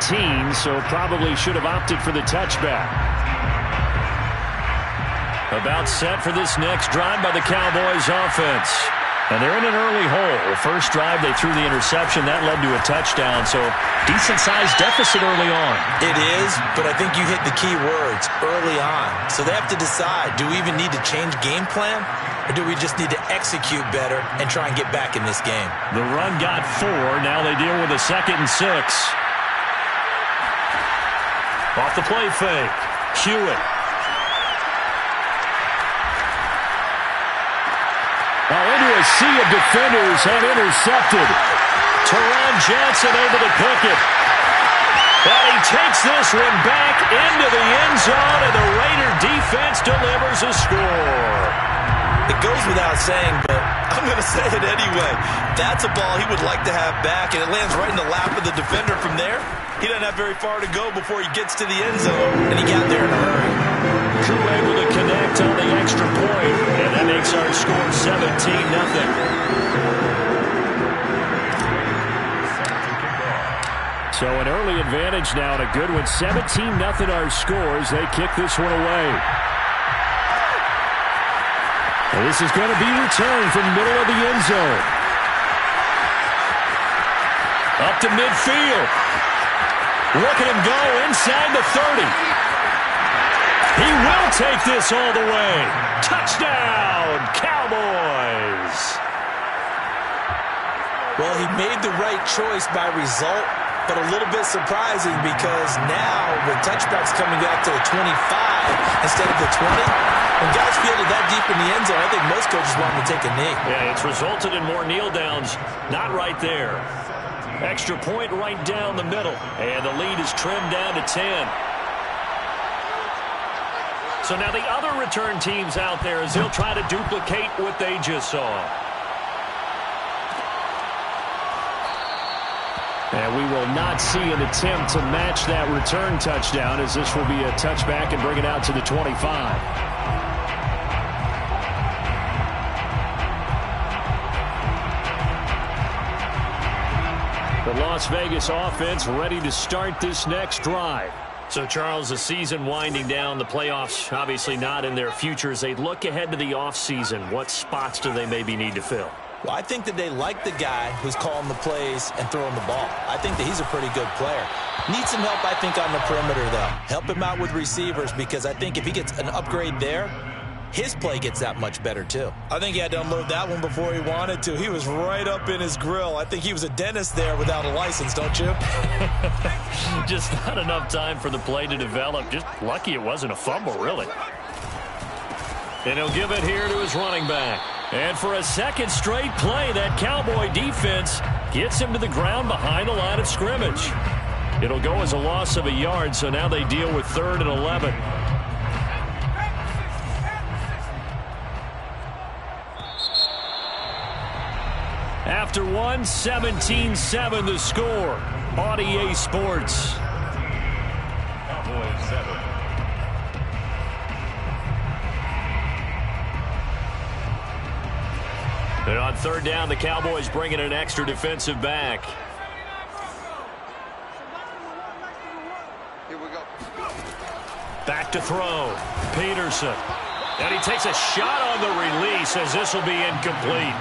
so probably should have opted for the touchback. About set for this next drive by the Cowboys offense. And they're in an early hole. First drive, they threw the interception. That led to a touchdown, so decent-sized deficit early on. It is, but I think you hit the key words, early on. So they have to decide, do we even need to change game plan, or do we just need to execute better and try and get back in this game? The run got 4. Now they deal with a 2nd and 6. Off the play fake. Hewitt. Now into a sea of defenders and intercepted. Teron Johnson able to pick it. And he takes this one back into the end zone, and the Raider defense delivers a score. It goes without saying, but I'm going to say it anyway. That's a ball he would like to have back, and it lands right in the lap of the defender from there. He doesn't have very far to go before he gets to the end zone, and he got there in a hurry. Crew able to connect on the extra point, and that makes our score 17-0. So an early advantage now and a good one. 17-0 our scores. They kick this one away. And this is going to be returned from the middle of the end zone. Up to midfield. Look at him go inside the 30. He will take this all the way. Touchdown, Cowboys. Well, he made the right choice by result, but a little bit surprising because now with touchbacks coming out to the 25 instead of the 20, when guys fielded that deep in the end zone, I think most coaches want them to take a knee. Yeah, it's resulted in more kneel downs. Not right there. Extra point right down the middle, and the lead is trimmed down to 10. So now the other return teams out there as they'll try to duplicate what they just saw. And we will not see an attempt to match that return touchdown, as this will be a touchback and bring it out to the 25. The Las Vegas offense ready to start this next drive. So, Charles, the season winding down, the playoffs obviously not in their future. As they look ahead to the offseason, what spots do they maybe need to fill? Well, I think that they like the guy who's calling the plays and throwing the ball. I think that he's a pretty good player. Needs some help, I think, on the perimeter, though. Help him out with receivers, because I think if he gets an upgrade there, his play gets that much better, too. I think he had to unload that one before he wanted to. He was right up in his grill. I think he was a dentist there without a license, don't you? Just not enough time for the play to develop. Just lucky it wasn't a fumble, really. And he'll give it here to his running back. And for a second straight play, that Cowboy defense gets him to the ground behind the line of scrimmage. It'll go as a loss of a yard, so now they deal with 3rd and 11. After one, 17-7 the score. Audier Sports. Cowboys 7. And on 3rd down, the Cowboys bringing an extra defensive back. Here we go. Back to throw. Peterson. And he takes a shot on the release, as this will be incomplete.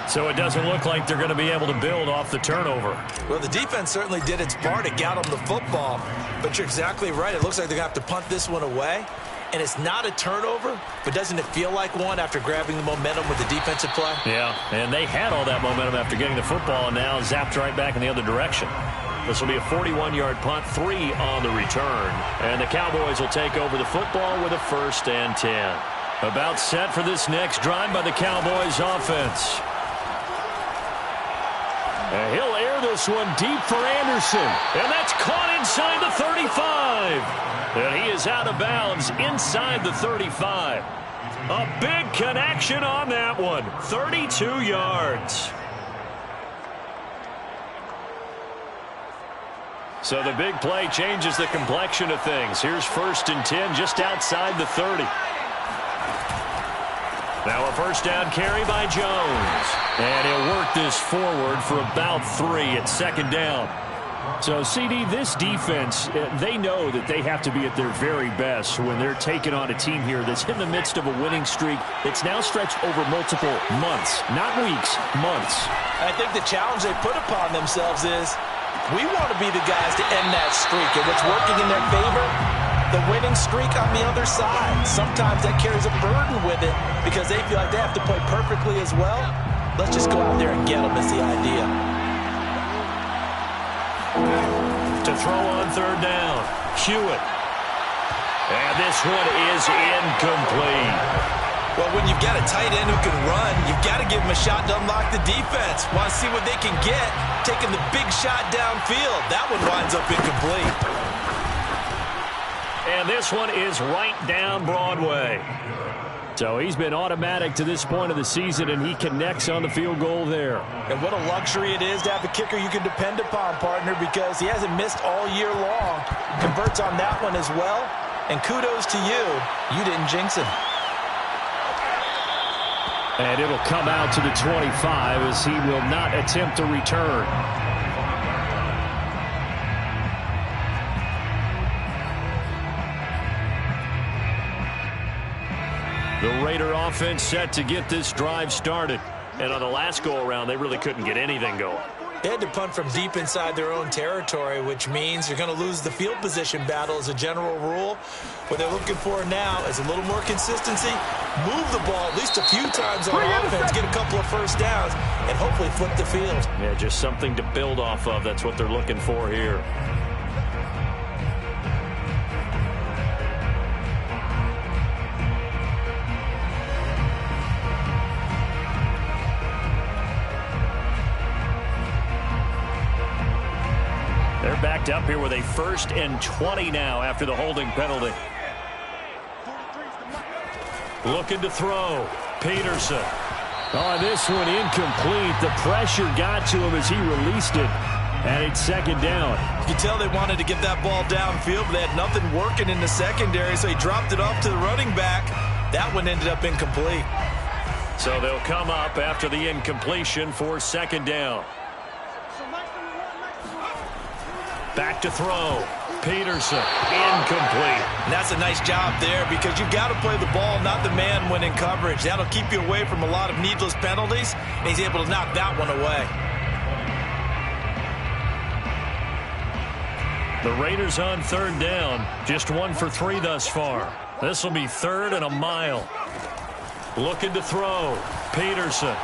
So it doesn't look like they're going to be able to build off the turnover. Well, the defense certainly did its part to get them the football. But you're exactly right. It looks like they're going to have to punt this one away. And it's not a turnover, but doesn't it feel like one after grabbing the momentum with the defensive play? Yeah, and they had all that momentum after getting the football, and now zapped right back in the other direction. This will be a 41-yard punt, 3 on the return. And the Cowboys will take over the football with a 1st and 10. About set for this next drive by the Cowboys offense. And he'll air this one deep for Anderson. And that's caught inside the 35. And he is out of bounds inside the 35. A big connection on that one. 32 yards. So the big play changes the complexion of things. Here's 1st and 10 just outside the 30. Now a 1st down carry by Jones. And he'll work this forward for about 3 at 2nd down. So, CD, this defense, they know that they have to be at their very best when they're taking on a team here that's in the midst of a winning streak that's now stretched over multiple months, not weeks, months. I think the challenge they put upon themselves is we want to be the guys to end that streak, and what's working in their favor, the winning streak on the other side. Sometimes that carries a burden with it because they feel like they have to play perfectly as well. Let's just go out there and get them is the idea. To throw on third down, Hewitt. And this one is incomplete. Well, when you've got a tight end who can run, you've got to give him a shot to unlock the defense. Want to see what they can get, taking the big shot downfield. That one winds up incomplete. And this one is right down Broadway. So he's been automatic to this point of the season, and he connects on the field goal there. And what a luxury it is to have a kicker you can depend upon, partner, because he hasn't missed all year long. Converts on that one as well. And kudos to you. You didn't jinx him. And it'll come out to the 25 as he will not attempt to return. The Raider offense set to get this drive started. And on the last go-around, they really couldn't get anything going. They had to punt from deep inside their own territory, which means you're going to lose the field position battle as a general rule. What they're looking for now is a little more consistency, move the ball at least a few times on offense, get a couple of first downs, and hopefully flip the field. Yeah, just something to build off of. That's what they're looking for here. They're backed up here with a 1st and 20 now after the holding penalty. Looking to throw. Peterson. Oh, this one incomplete. The pressure got to him as he released it. And it's 2nd down. You can tell they wanted to get that ball downfield, but they had nothing working in the secondary, so he dropped it off to the running back. That one ended up incomplete. So they'll come up after the incompletion for 2nd down. Back to throw. Peterson. Incomplete. And that's a nice job there because you've got to play the ball, not the man when in coverage. That'll keep you away from a lot of needless penalties, and he's able to knock that one away. The Raiders on 3rd down. Just 1 for 3 thus far. This will be 3rd and a mile. Looking to throw. Peterson.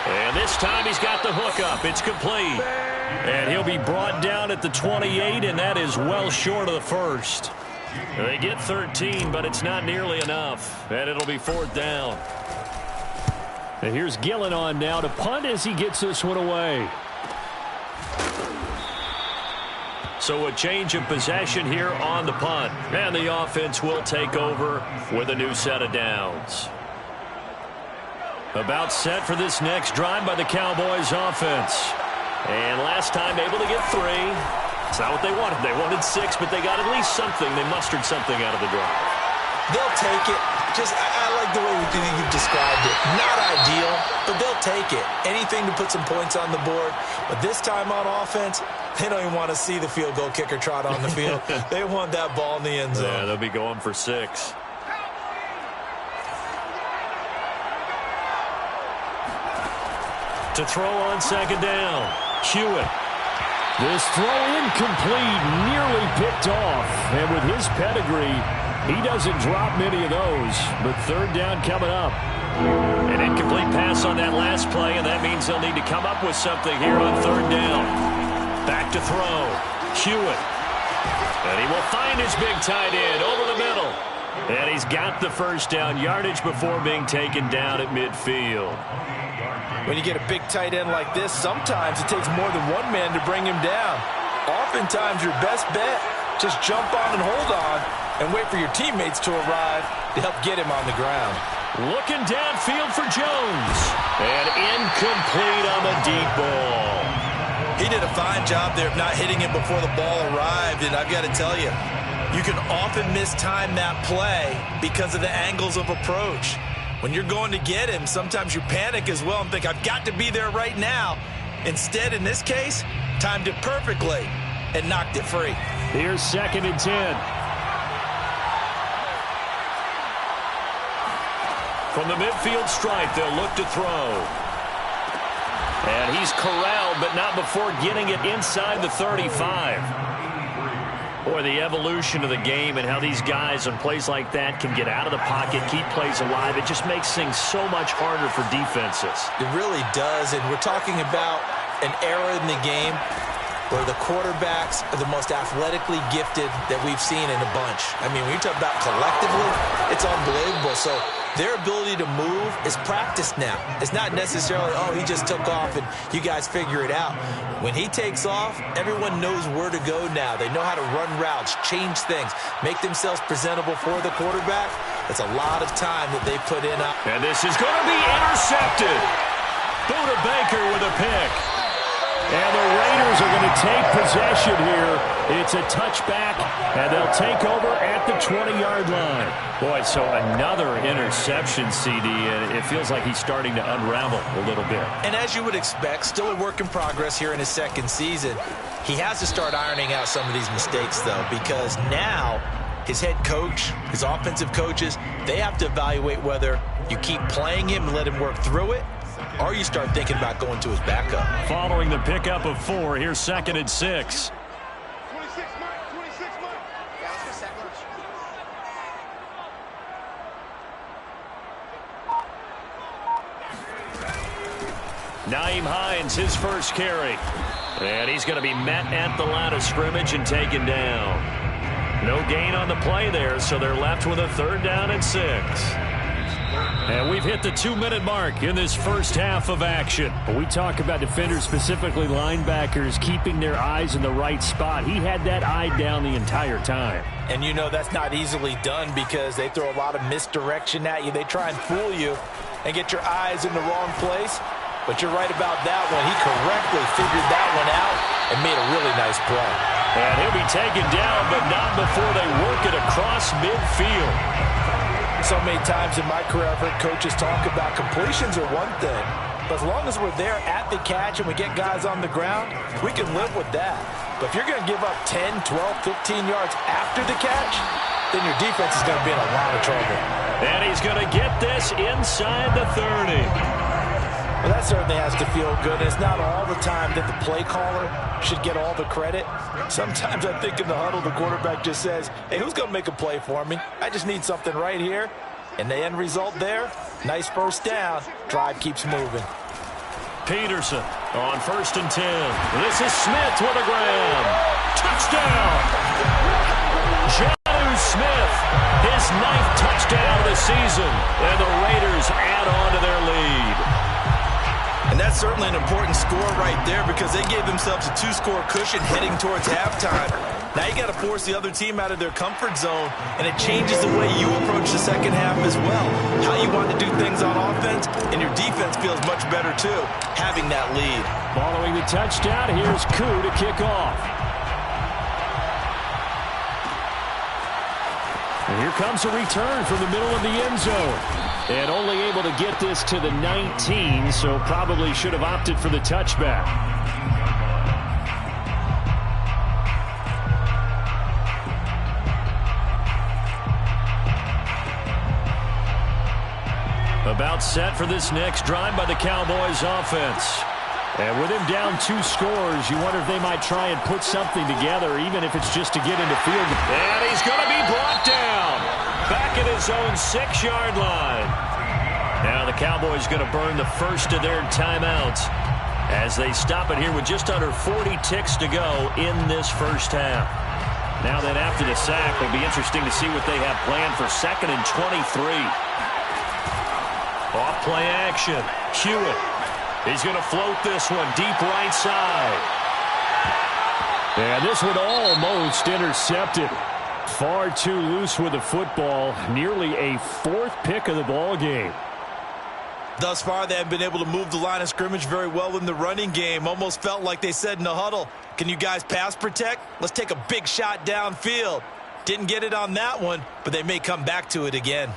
And this time he's got the hook up. It's complete. And he'll be brought down at the 28, and that is well short of the 1st. They get 13, but it's not nearly enough. And it'll be 4th down. And here's Gillen on now to punt as he gets this one away. So a change of possession here on the punt. And the offense will take over with a new set of downs. About set for this next drive by the Cowboys offense. And last time able to get 3. It's not what they wanted. They wanted 6, but they got at least something. They mustered something out of the drive. They'll take it. I like the way you've described it. Not ideal, but they'll take it. Anything to put some points on the board. But this time on offense, they don't even want to see the field goal kicker trot on the field. They want that ball in the end zone. Yeah, they'll be going for 6. To throw on 2nd down. Hewitt. This throw incomplete, nearly picked off. And with his pedigree, he doesn't drop many of those. But 3rd down coming up. An incomplete pass on that last play, and that means they'll need to come up with something here on 3rd down. Back to throw. Hewitt. And he will find his big tight end over the middle. And he's got the 1st down yardage before being taken down at midfield. When you get a big tight end like this, sometimes it takes more than one man to bring him down. Oftentimes, your best bet, just jump on and hold on and wait for your teammates to arrive to help get him on the ground. Looking downfield for Jones. And incomplete on the deep ball. He did a fine job there of not hitting him before the ball arrived, and I've got to tell you, you can often mistime that play because of the angles of approach. When you're going to get him, sometimes you panic as well and think, I've got to be there right now. Instead, in this case, Timed it perfectly and knocked it free. Here's 2nd and 10. From the midfield stripe, they'll look to throw. And he's corralled, but not before getting it inside the 35. Boy, the evolution of the game and how these guys on plays like that can get out of the pocket, keep plays alive, it just makes things so much harder for defenses. It really does, and we're talking about an era in the game where the quarterbacks are the most athletically gifted that we've seen in a bunch. I mean, when you talk about collectively, it's unbelievable. So their ability to move is practiced now. It's not necessarily, oh, he just took off and you guys figure it out. When he takes off, everyone knows where to go now. They know how to run routes, change things, make themselves presentable for the quarterback. That's a lot of time that they put in. And this is going to be intercepted. Buda Baker with a pick. And the Raiders are going to take possession here. It's a touchback, and they'll take over at the 20-yard line. Boy, so another interception, CD, and it feels like he's starting to unravel a little bit. And as you would expect, still a work in progress here in his 2nd season. He has to start ironing out some of these mistakes, though, because now his head coach, his offensive coaches, they have to evaluate whether you keep playing him and let him work through it, or you start thinking about going to his backup. Following the pickup of 4, here's 2nd and 6. Nyheim Hines, his first carry. And he's going to be met at the line of scrimmage and taken down. No gain on the play there, so they're left with a 3rd down and 6. And we've hit the 2-minute mark in this first half of action. We talk about defenders, specifically linebackers, keeping their eyes in the right spot. He had that eye down the entire time. And you know that's not easily done because they throw a lot of misdirection at you. They try and fool you and get your eyes in the wrong place. But you're right about that one. He correctly figured that one out and made a really nice play. And he'll be taken down, but not before they work it across midfield. So many times in my career, I've heard coaches talk about completions are one thing. But as long as we're there at the catch and we get guys on the ground, we can live with that. But if you're going to give up 10, 12, 15 yards after the catch, then your defense is going to be in a lot of trouble. And he's going to get this inside the 30. Well, that certainly has to feel good. It's not all the time that the play caller should get all the credit. Sometimes I think in the huddle, the quarterback just says, hey, who's going to make a play for me? I just need something right here. And the end result there, nice first down. Drive keeps moving. Peterson on 1st and 10. This is Smith with a grab. Touchdown! Jonnu Smith, his 9th touchdown of the season. And the Raiders add on to their lead. And that's certainly an important score right there because they gave themselves a 2-score cushion heading towards halftime. Now you got to force the other team out of their comfort zone, and it changes the way you approach the second half as well. How you want to do things on offense, and your defense feels much better too, having that lead. Following the touchdown, here's Koo to kick off. And here comes a return from the middle of the end zone. And only able to get this to the 19, so probably should have opted for the touchback. About set for this next drive by the Cowboys offense. And with him down 2 scores, you wonder if they might try and put something together, even if it's just to get into field. And he's going to be brought down. Back at his own 6-yard line. Now the Cowboys going to burn the first of their timeouts as they stop it here with just under 40 ticks to go in this first half. Now then after the sack, it'll be interesting to see what they have planned for 2nd and 23. Off play action. Hewitt. He's going to float this one deep right side. And this one almost intercepted. Far too loose with the football. Nearly a 4th pick of the ball game. Thus far, they have been able to move the line of scrimmage very well in the running game. Almost felt like they said in the huddle, can you guys pass protect? Let's take a big shot downfield. Didn't get it on that one, but they may come back to it again.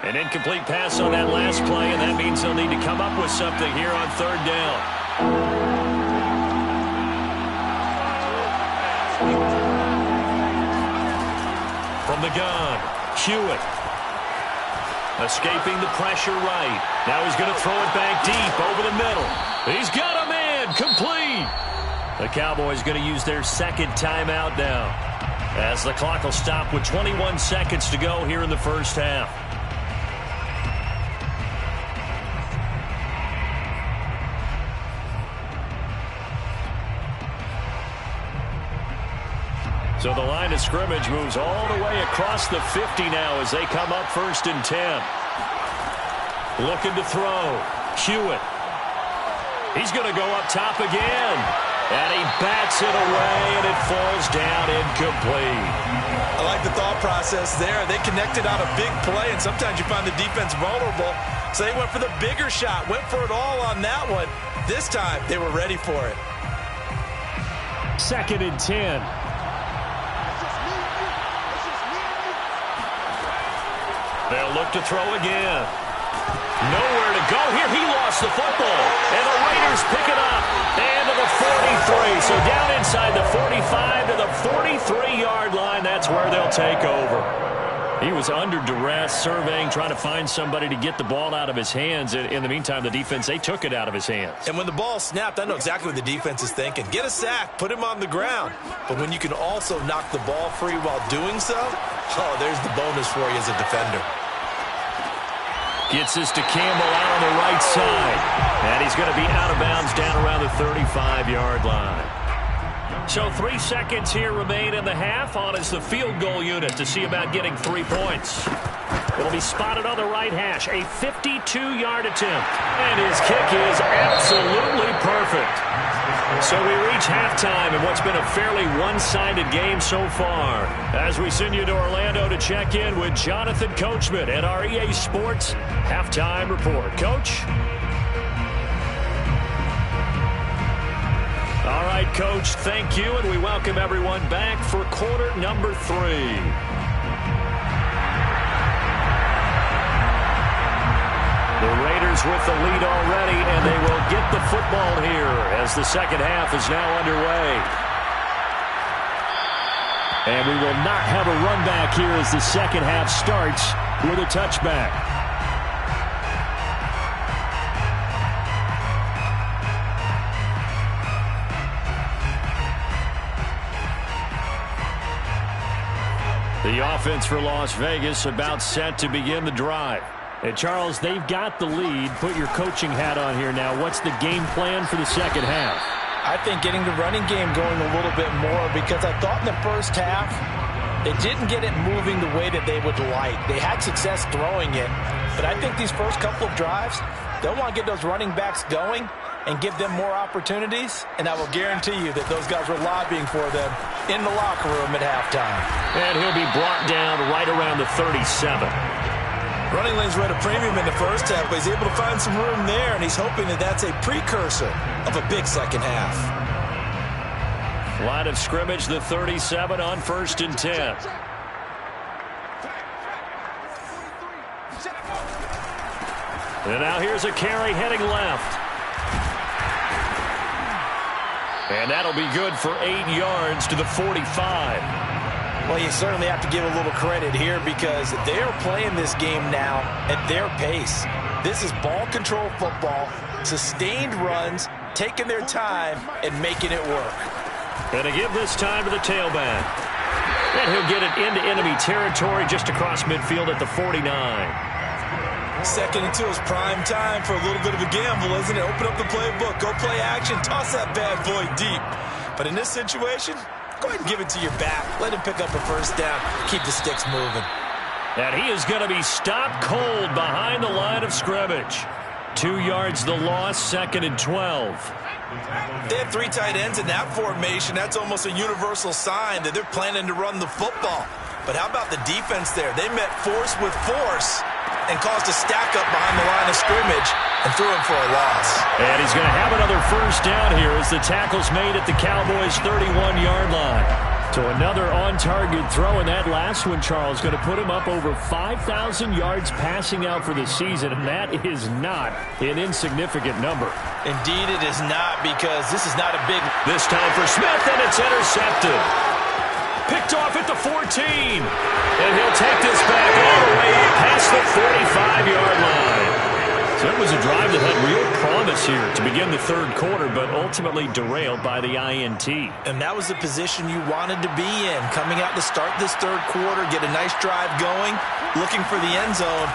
An incomplete pass on that last play, and that means they'll need to come up with something here on 3rd down. From the gun, Hewitt. Escaping the pressure right. Now he's going to throw it back deep over the middle. He's got a man. Complete. The Cowboys going to use their second timeout now, as the clock will stop with 21 seconds to go here in the first half. So the line of scrimmage moves all the way across the 50 now as they come up 1st and 10. Looking to throw. Hewitt. He's going to go up top again. And he bats it away, and it falls down incomplete. I like the thought process there. They connected on a big play, and sometimes you find the defense vulnerable. So they went for the bigger shot, went for it all on that one. This time, they were ready for it. 2nd and 10. They'll look to throw again. Nowhere to go here. He lost the football. And the Raiders pick it up. And to the 43. So down inside the 45 to the 43-yard line. That's where they'll take over. He was under duress, surveying, trying to find somebody to get the ball out of his hands. In the meantime, the defense, they took it out of his hands. And when the ball snapped, I know exactly what the defense is thinking. Get a sack, put him on the ground. But when you can also knock the ball free while doing so, oh, there's the bonus for you as a defender. Gets this to Campbell out on the right side. And he's going to be out of bounds down around the 35-yard line. So 3 seconds here remain in the half. On is the field goal unit to see about getting 3 points. It'll be spotted on the right hash. A 52-yard attempt. And his kick is absolutely perfect. So we reach halftime in what's been a fairly one-sided game so far. As we send you to Orlando to check in with Jonathan Coachman at our EA Sports Halftime Report. Coach? All right, Coach, thank you, and we welcome everyone back for quarter number 3. The Raiders with the lead already, and they will get the football here as the second half is now underway. And we will not have a run back here as the second half starts with a touchback. The offense for Las Vegas about set to begin the drive. And, Charles, they've got the lead. Put your coaching hat on here now. What's the game plan for the second half? I think getting the running game going a little bit more, because I thought in the first half they didn't get it moving the way that they would like. They had success throwing it, but I think these first couple of drives, they'll want to get those running backs going and give them more opportunities, and I will guarantee you that those guys were lobbying for them in the locker room at halftime. And he'll be brought down right around the 37. Running lanes were at a premium in the first half, but he's able to find some room there, and he's hoping that that's a precursor of a big second half. Line of scrimmage, the 37 on 1st and 10. And now here's a carry heading left. And that'll be good for 8 yards to the 45. Well, you certainly have to give a little credit here, because they're playing this game now at their pace. This is ball control football, sustained runs, taking their time and making it work. And to give this time to the tailback. And he'll get it into enemy territory just across midfield at the 49. 2nd and 2 is prime time for a little bit of a gamble, isn't it? Open up the playbook, go play action, toss that bad boy deep. But in this situation, go ahead and give it to your back. Let him pick up a first down. Keep the sticks moving. And he is going to be stopped cold behind the line of scrimmage. 2 yards the loss, 2nd and 12. They have 3 tight ends in that formation. That's almost a universal sign that they're planning to run the football. But how about the defense there? They met force with force and caused a stack up behind the line of scrimmage and threw him for a loss. And he's going to have another first down here as the tackle's made at the Cowboys' 31-yard line. So another on-target throw, and that last one, Charles, going to put him up over 5,000 yards passing out for the season, and that is not an insignificant number. Indeed it is not, because this is not a big... This time for Smith, and it's intercepted. Picked off at the 14. And he'll take this back all the way past the 45-yard line. So it was a drive that had real promise here to begin the third quarter, but ultimately derailed by the INT. And that was the position you wanted to be in. Coming out to start this third quarter, get a nice drive going, looking for the end zone.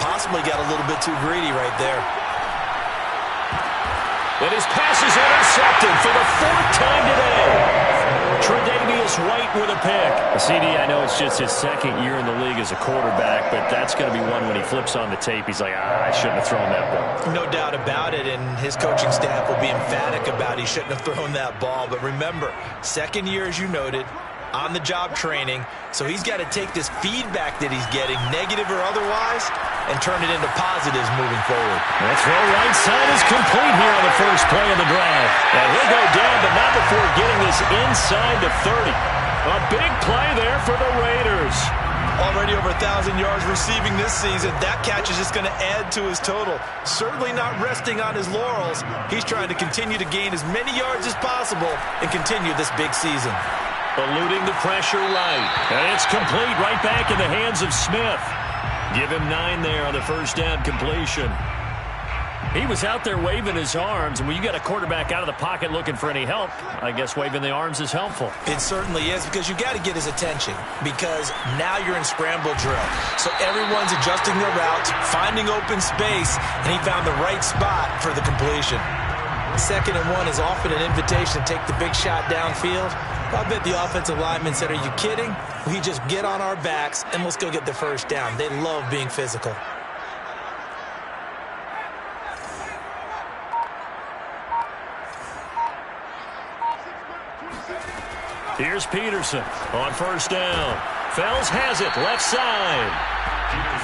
Possibly got a little bit too greedy right there. And his pass is intercepted for the fourth time today. Tre'Davious White with a pick. CD, I know it's just his second year in the league as a quarterback, but that's going to be one when he flips on the tape. He's like, I shouldn't have thrown that ball. No doubt about it, and his coaching staff will be emphatic about he shouldn't have thrown that ball. But remember, second year, as you noted, on-the-job training, so he's got to take this feedback that he's getting, negative or otherwise, and turn it into positives moving forward. That throw right side is complete here on the first play of the drive. And he'll go down, but not before getting this inside the 30. A big play there for the Raiders. Already over 1,000 yards receiving this season. That catch is just going to add to his total. Certainly not resting on his laurels. He's trying to continue to gain as many yards as possible and continue this big season. Eluding the pressure right. And it's complete right back in the hands of Smith. Give him 9 there on the first down completion. He was out there waving his arms, and when you got a quarterback out of the pocket looking for any help, I guess waving the arms is helpful. It certainly is, because you got to get his attention, because now you're in scramble drill. So everyone's adjusting their routes, finding open space, and he found the right spot for the completion. 2nd and 1 is often an invitation to take the big shot downfield. I bet the offensive lineman said, are you kidding? We just get on our backs and let's go get the first down. They love being physical. Here's Peterson on first down. Fells has it, left side.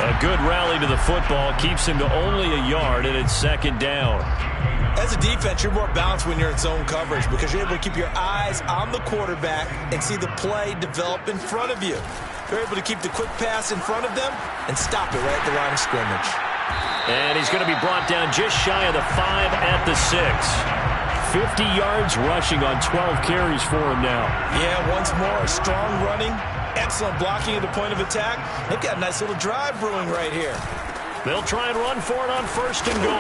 A good rally to the football keeps him to only a yard, and it's 2nd down. As a defense, you're more balanced when you're in zone coverage because you're able to keep your eyes on the quarterback and see the play develop in front of you. You're able to keep the quick pass in front of them and stop it right at the line of scrimmage. And he's going to be brought down just shy of the 5 at the 6. 50 yards rushing on 12 carries for him now. Yeah, once more, strong running, excellent blocking at the point of attack. They've got a nice little drive brewing right here. They'll try and run for it on 1st and goal.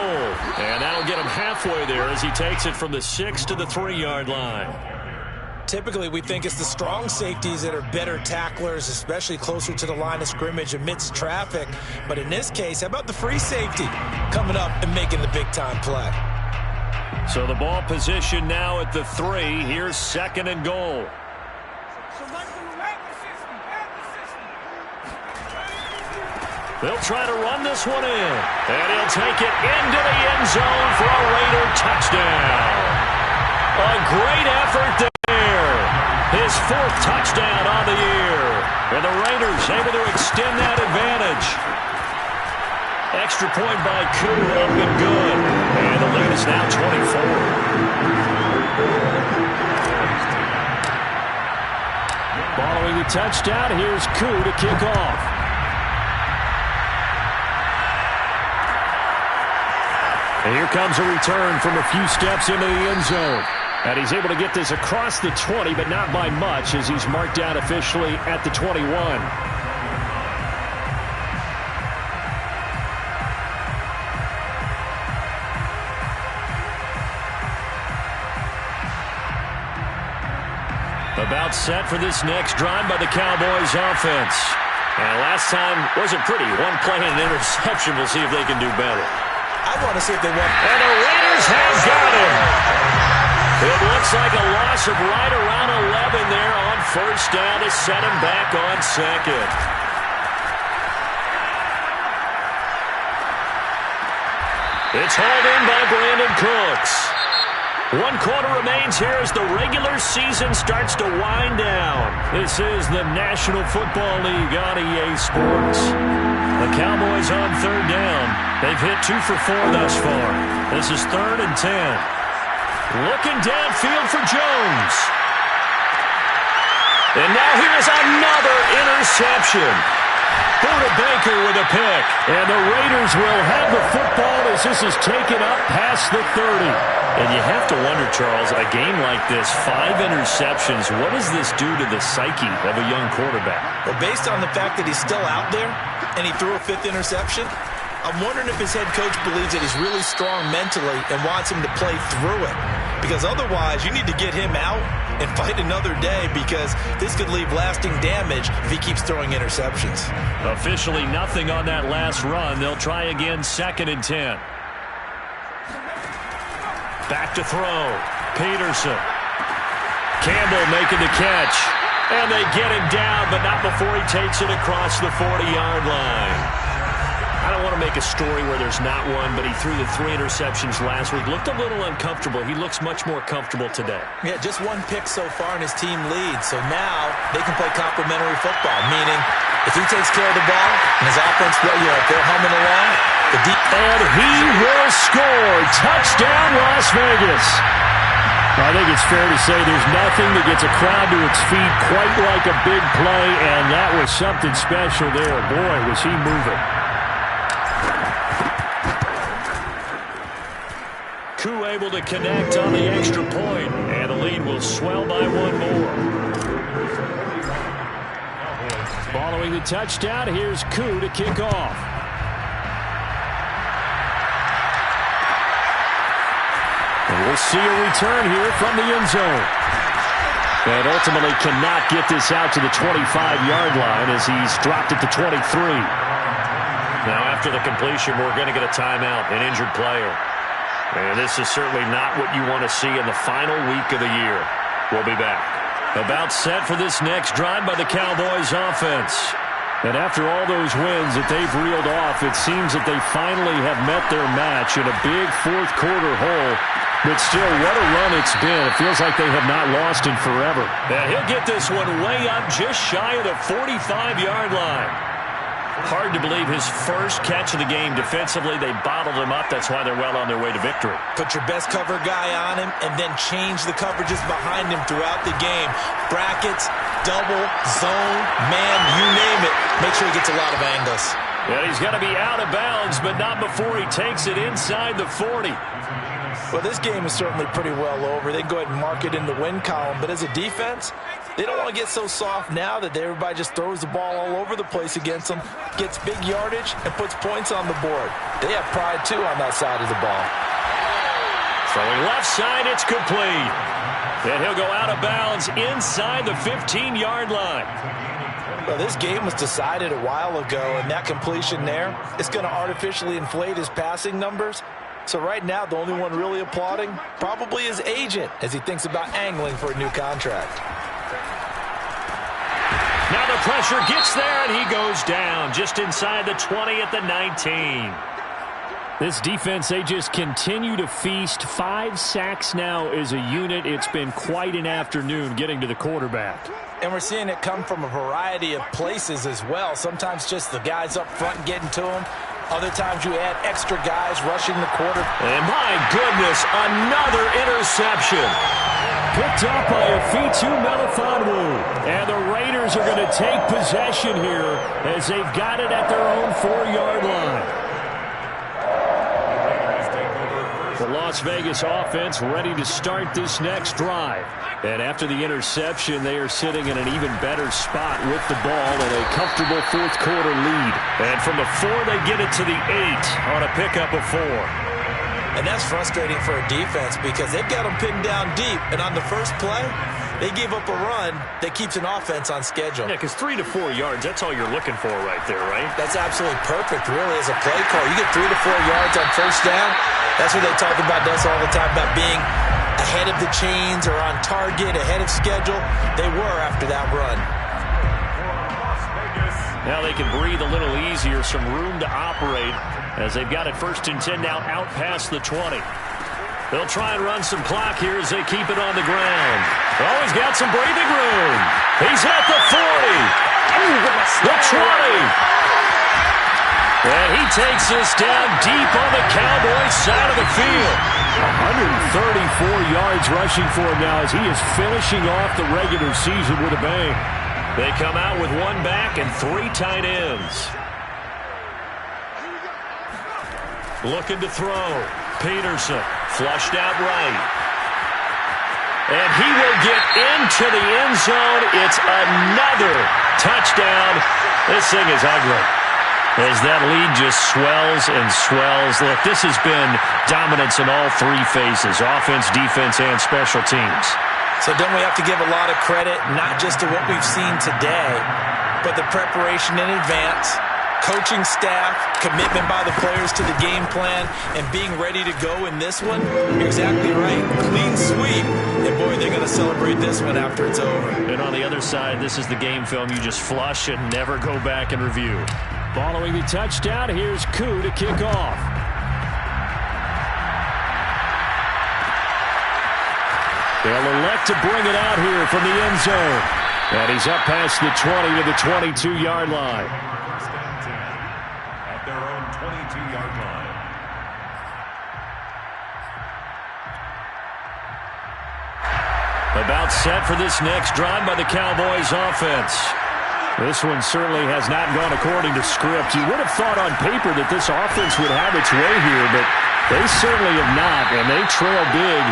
And that'll get him halfway there as he takes it from the 6 to the 3-yard line. Typically, we think it's the strong safeties that are better tacklers, especially closer to the line of scrimmage amidst traffic. But in this case, how about the free safety coming up and making the big-time play? So the ball position now at the 3. Here's 2nd and goal. They'll try to run this one in. And he'll take it into the end zone for a Raider touchdown. A great effort there. His 4th touchdown on the year. And the Raiders able to extend that advantage. Extra point by Koo, up and good. And the lead is now 24. Following the touchdown, here's Koo to kick off. And here comes a return from a few steps into the end zone. And he's able to get this across the 20, but not by much, as he's marked down officially at the 21. About set for this next drive by the Cowboys offense. And last time wasn't pretty. One play and an interception. We'll see if they can do better. I want to see if they want. And the Raiders have got him. It looks like a loss of right around 11 there on 1st down to set him back on 2nd. It's hauled in by Brandon Cooks. 1 quarter remains here as the regular season starts to wind down. This is the National Football League on EA Sports. The Cowboys on 3rd down. They've hit 2 for 4 thus far. This is 3rd and 10. Looking downfield for Jones. And now here's another interception. Buda Baker with a pick. And the Raiders will have the football as this is taken up past the 30. And you have to wonder, Charles, a game like this, 5 interceptions, what does this do to the psyche of a young quarterback? Well, based on the fact that he's still out there and he threw a 5th interception, I'm wondering if his head coach believes that he's really strong mentally and wants him to play through it. Because otherwise, you need to get him out and fight another day, because this could leave lasting damage if he keeps throwing interceptions. Officially nothing on that last run. They'll try again, 2nd and 10. Back to throw. Peterson. Campbell making the catch. And they get him down, but not before he takes it across the 40-yard line. I don't want to make a story where there's not one, but he threw the 3 interceptions last week. Looked a little uncomfortable. He looks much more comfortable today. Yeah, just 1 pick so far and his team leads. So now they can play complementary football, meaning if he takes care of the ball and his offense, if they're humming along, and he will score. Touchdown, Las Vegas. I think it's fair to say there's nothing that gets a crowd to its feet quite like a big play, and that was something special there. Boy, was he moving. Koo able to connect on the extra point, and the lead will swell by 1 more. Following the touchdown, here's Koo to kick off. And we'll see a return here from the end zone. And ultimately cannot get this out to the 25-yard line as he's dropped it to 23. Now after the completion, we're going to get a timeout, an injured player. And this is certainly not what you want to see in the final week of the year. We'll be back. About set for this next drive by the Cowboys offense. And after all those wins that they've reeled off, it seems that they finally have met their match in a big fourth-quarter hole. But still, what a run it's been. It feels like they have not lost in forever. Yeah, he'll get this one way up just shy of the 45-yard line. Hard to believe his first catch of the game defensively. They bottled him up. That's why they're well on their way to victory. Put your best cover guy on him and then change the coverages behind him throughout the game. Brackets, double, zone, man, you name it. Make sure he gets a lot of angles. Yeah, he's going to be out of bounds, but not before he takes it inside the 40. Well, this game is certainly pretty well over. They can go ahead and mark it in the win column. But as a defense, they don't want to get so soft now that everybody just throws the ball all over the place against them, gets big yardage, and puts points on the board. They have pride, too, on that side of the ball. Throwing left side, it's complete. And he'll go out of bounds inside the 15-yard line. Well, this game was decided a while ago, and that completion there is going to artificially inflate his passing numbers. So right now, the only one really applauding probably his agent as he thinks about angling for a new contract. Now the pressure gets there, and he goes down just inside the 20 at the 19. This defense, they just continue to feast. 5 sacks now as a unit. It's been quite an afternoon getting to the quarterback. And we're seeing it come from a variety of places as well. Sometimes just the guys up front getting to him. Other times you add extra guys rushing the quarter. And my goodness, another interception. Picked up by Afitu Melifonwu. And the Raiders are going to take possession here as they've got it at their own 4-yard line. The Las Vegas offense ready to start this next drive. And after the interception, they are sitting in an even better spot with the ball and a comfortable fourth-quarter lead. And from the 4, they get it to the 8 on a pickup of 4. And that's frustrating for a defense because they've got them pinned down deep. And on the first play, they gave up a run that keeps an offense on schedule. Yeah, because 3 to 4 yards, that's all you're looking for right there, right? That's absolutely perfect, really, as a play call. You get 3 to 4 yards on first down. That's what they talk about us all the time, about being ahead of the chains or on target, ahead of schedule. They were after that run. Now they can breathe a little easier, some room to operate as they've got it 1st and 10 now out past the 20. They'll try and run some clock here as they keep it on the ground. Oh, he's got some breathing room. He's at the 40. The 20. And he takes this down deep on the Cowboys side of the field. 134 yards rushing for him now as he is finishing off the regular season with a bang. They come out with one back and 3 tight ends. Looking to throw. Peterson flushed out right. And he will get into the end zone. It's another touchdown. This thing is ugly as that lead just swells and swells. Look, this has been dominance in all 3 phases, offense, defense, and special teams. So don't we have to give a lot of credit, not just to what we've seen today, but the preparation in advance, coaching staff, commitment by the players to the game plan, and being ready to go in this one? You're exactly right. Clean sweep. And, boy, they're going to celebrate this one after it's over. And on the other side, this is the game film you just flush and never go back and review. Following the touchdown, here's Koo to kick off. They'll elect to bring it out here from the end zone. And he's up past the 20 to the 22-yard line. At their own 22-yard line. About set for this next drive by the Cowboys offense. This one certainly has not gone according to script. You would have thought on paper that this offense would have its way here, but they certainly have not, and they trail big.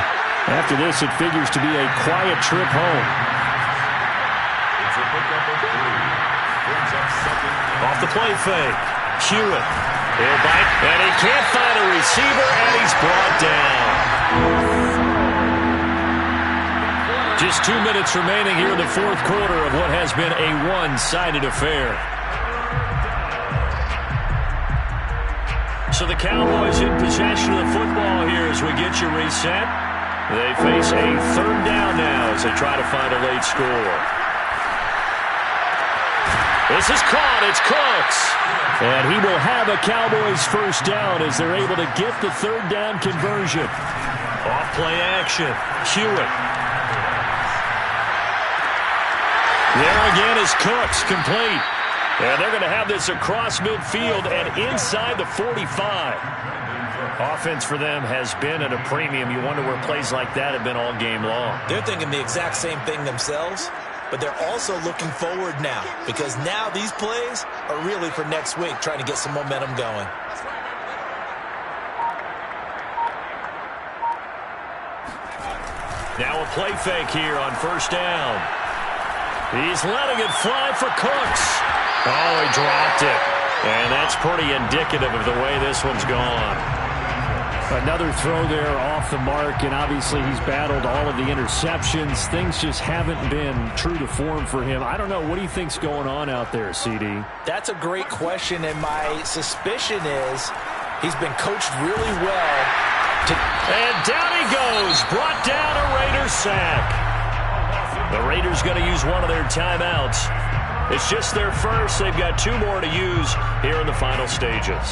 After this, it figures to be a quiet trip home. It's a pickup of 3. Brings up second. Off the play fake. Hewitt. He'll bite, and he can't find a receiver, and he's brought down. Just 2 minutes remaining here in the 4th quarter of what has been a one-sided affair. So the Cowboys in possession of the football here as we get you reset. They face a 3rd down now as they try to find a late score. This is caught. It's Cooks. And he will have a Cowboys 1st down as they're able to get the 3rd down conversion. Off play action. Hewitt. There again is Cooks, complete. And they're going to have this across midfield and inside the 45. Offense for them has been at a premium. You wonder where plays like that have been all game long. They're thinking the exact same thing themselves, but they're also looking forward now because now these plays are really for next week, trying to get some momentum going. Now a play fake here on 1st down. He's letting it fly for Cooks. Oh, he dropped it. And that's pretty indicative of the way this one's gone. Another throw there off the mark, and obviously he's battled all of the interceptions. Things just haven't been true to form for him. I don't know. What do you think's going on out there, CD? That's a great question, and my suspicion is he's been coached really well. And down he goes. Brought down a Raiders sack. The Raiders going to use one of their timeouts. It's just their first. They've got 2 more to use here in the final stages.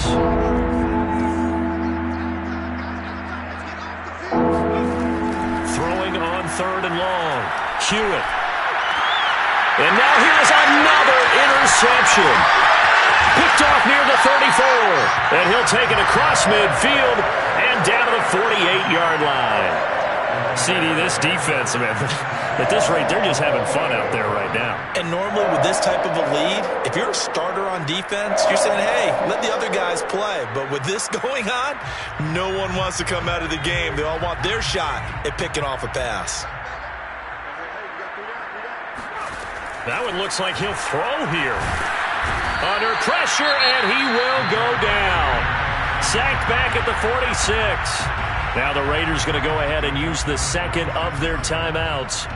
Throwing on 3rd and long. Hewitt. And now here's another interception. Picked off near the 34. And he'll take it across midfield and down to the 48-yard line. CD, this defense, man, at this rate, they're just having fun out there right now. And normally with this type of a lead, if you're a starter on defense, you're saying, hey, let the other guys play. But with this going on, no one wants to come out of the game. They all want their shot at picking off a pass. That one looks like he'll throw here. Under pressure, and he will go down. Sacked back at the 46. Now the Raiders going to go ahead and use the 2nd of their timeouts.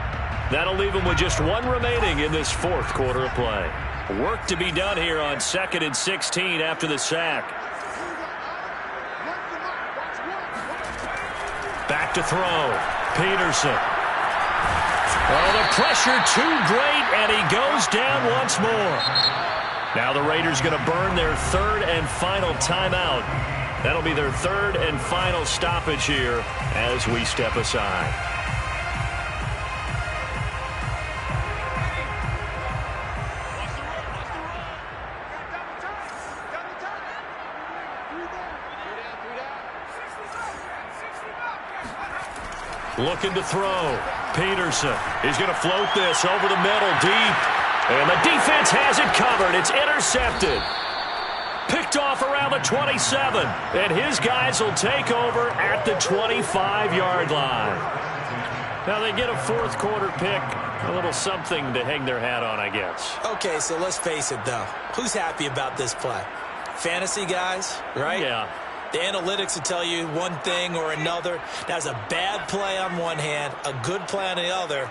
That'll leave them with just 1 remaining in this 4th quarter of play. Work to be done here on 2nd and 16 after the sack. Back to throw. Peterson. Oh, the pressure too great, and he goes down once more. Now the Raiders going to burn their 3rd and final timeout. That'll be their 3rd and final stoppage here as we step aside. Looking to throw. Peterson. He's going to float this over the middle deep. And the defense has it covered. It's intercepted. Picked off around the 27. And his guys will take over at the 25-yard line. Now they get a fourth quarter pick. A little something to hang their hat on, I guess. Okay, so let's face it, though. Who's happy about this play? Fantasy guys, right? Yeah. The analytics will tell you one thing or another. That's a bad play on one hand, a good play on the other,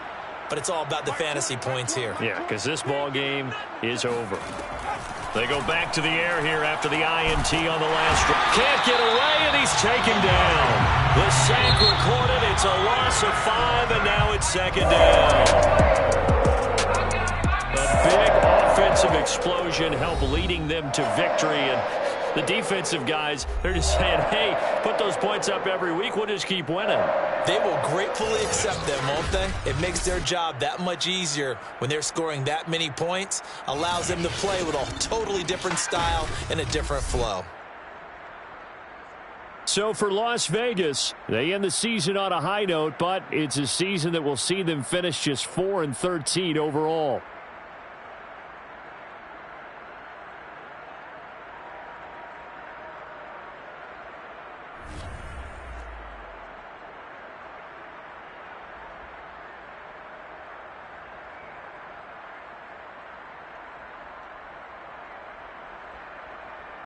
but it's all about the fantasy points here. Yeah, because this ball game is over. They go back to the air here after the INT on the last. Can't get away, and he's taken down. The sack recorded. It's a loss of 5, and now it's second down. A big offensive explosion helped leading them to victory, and the defensive guys, they're just saying, hey, put those points up every week. We'll just keep winning. They will gratefully accept them, won't they? It makes their job that much easier when they're scoring that many points. Allows them to play with a totally different style and a different flow. So for Las Vegas, they end the season on a high note, but it's a season that will see them finish just 4-13 overall.